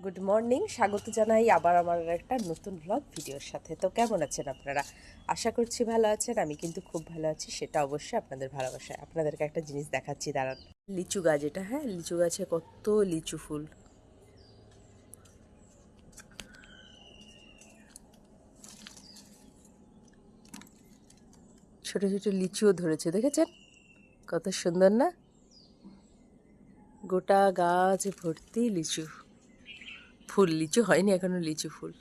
Good morning, স্বাগত জানাই আবার আমার একটা নতুন ব্লগ ভিডিওর সাথে। তো কেমন আছেন আপনারা? আশা করছি ভালো আছেন। আমি কিন্তু খুব ভালো আছি, সেটা অবশ্যই আপনাদের ভালোবাসায়। আপনাদেরকে একটা জিনিস দেখাচ্ছি, দাঁড়ান। লিচু গাছ এটা, হ্যাঁ, লিচু গাছে কত লিচু ফুল। ছোট ছোট লিচুও ধরেছে, দেখেছেন কত সুন্দর না? গোটা গাছ ভর্তি লিচু ফুল। লিচু হয়নি এখনো, লিচু ফুল।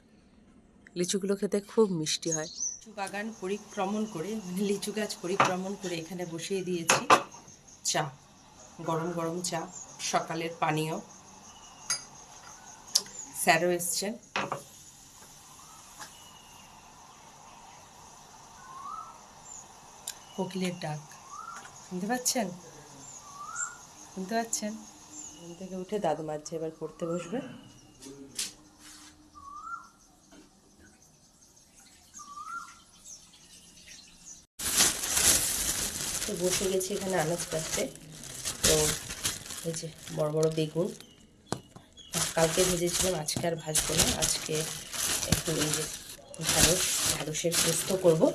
লিচুগুলো খেতে খুব মিষ্টি হয়। লিচু বাগান পরিক্রমণ করে, মানে লিচু গাছ পরিক্রমণ করে এখানে বসিয়ে দিয়েছি চা, গরম গরম চা, সকালের পানীয়। স্যারও এসছেন। কোকিলের ডাক শুনতে পাচ্ছেন? শুনতে পাচ্ছেন? ঘুম থেকে উঠে দাদু মাজছে, এবার পড়তে বসবে। তো বসে গেছি এখানে আনাজ কাটতে। তো এই যে বড় বড় বেগুন কালকে ভেজেছিলাম, আজকে আর ভাজবো না। আজকে একটু এই যে ঢ্যাঁড়সের পোস্ত করবো।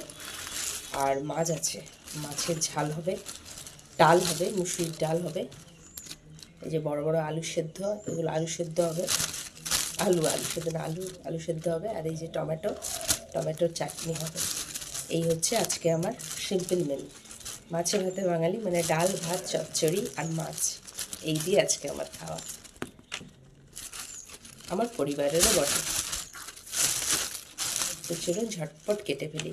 আর মাছ আছে, মাছের ঝাল হবে, ডাল হবে, মুসুরির ডাল হবে। এই যে বড় বড় আলু সেদ্ধ, এগুলো আলু সেদ্ধ হবে। আলু সেদ্ধ না, আলু সেদ্ধ হবে। আর এই যে টমেটোর চাটনি হবে। এই হচ্ছে আজকে আমার সিম্পল মেনু। মাছে ভাতে বাঙালি, মানে ডাল ভাত চচ্চড়ি আর মাছ, এই দিয়ে আজকে আমার খাওয়া, আমার পরিবারেরও বটে। তো চলুন ঝটপট কেটে ফেলি।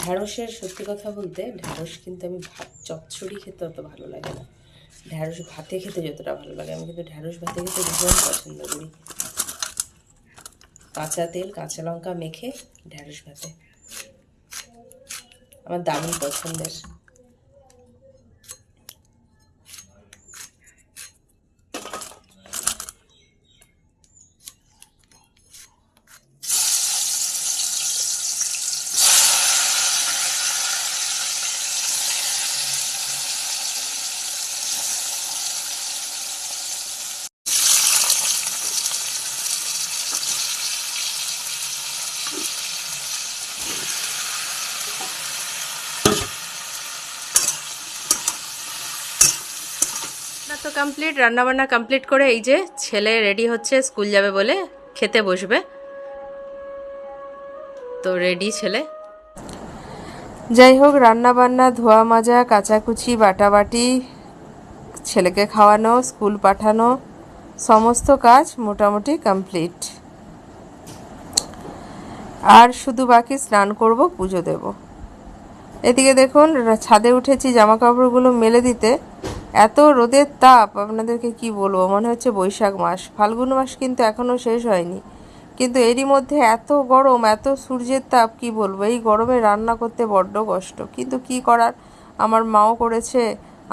ঢ্যাঁড়সের সত্যি কথা বলতে, ঢ্যাঁড়স কিন্তু আমি ভাত চচ্চড়ি খেতে অত ভালো লাগে না। ঢ্যাঁড়স ভাতে খেতে যতটা ভালো লাগে, আমি কিন্তু ঢ্যাঁড়স ভাতে খেতে ভীষণ পছন্দ করি। কাঁচা তেল কাঁচা লঙ্কা মেখে ঢ্যাঁড়স ভাতে আমার দারুণ পছন্দের। তো কমপ্লিট, রান্নাবান্না কমপ্লিট করে এই যে ছেলে রেডি হচ্ছে, স্কুল যাবে বলে খেতে বসবে। তো রেডি ছেলে। যাই হোক, রান্নাবান্না, ধোয়া মাজা, কাচাকুচি, বাটাবাটি, ছেলেকে খাওয়ানো, স্কুল পাঠানো, সমস্ত কাজ মোটামুটি কমপ্লিট। আর শুধু বাকি স্নান করব, পুজো দেব। এদিকে দেখুন, ছাদে উঠেছি জামা কাপড়গুলো মেলে দিতে। এত রোদের তাপ, আপনাদেরকে কি বলবো, মনে হচ্ছে বৈশাখ মাস। ফাল্গুন মাস কিন্তু এখনও শেষ হয়নি, কিন্তু এরই মধ্যে এত গরম, এত সূর্যের তাপ, কি বলবো। এই গরমে রান্না করতে বড্ড কষ্ট, কিন্তু কি করার। আমার মাও করেছে,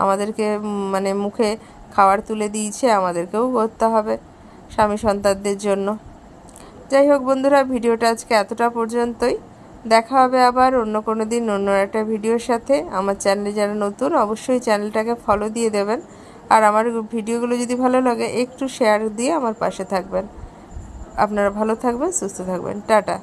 আমাদেরকে মানে মুখে খাবার তুলে দিয়েছে, আমাদেরকেও করতে হবে স্বামী সন্তানদের জন্য। যাই হোক বন্ধুরা, ভিডিওটা আজকে এতটা পর্যন্তই। দেখা হবে আবার অন্য কোনো দিন অন্য একটা ভিডিওর সাথে। আমার চ্যানেলে যারা নতুন, অবশ্যই চ্যানেলটাকে ফলো দিয়ে দেবেন। আর আমার ভিডিওগুলো যদি ভালো লাগে, একটু শেয়ার দিয়ে আমার পাশে থাকবেন। আপনারা ভালো থাকবেন, সুস্থ থাকবেন। টাটা।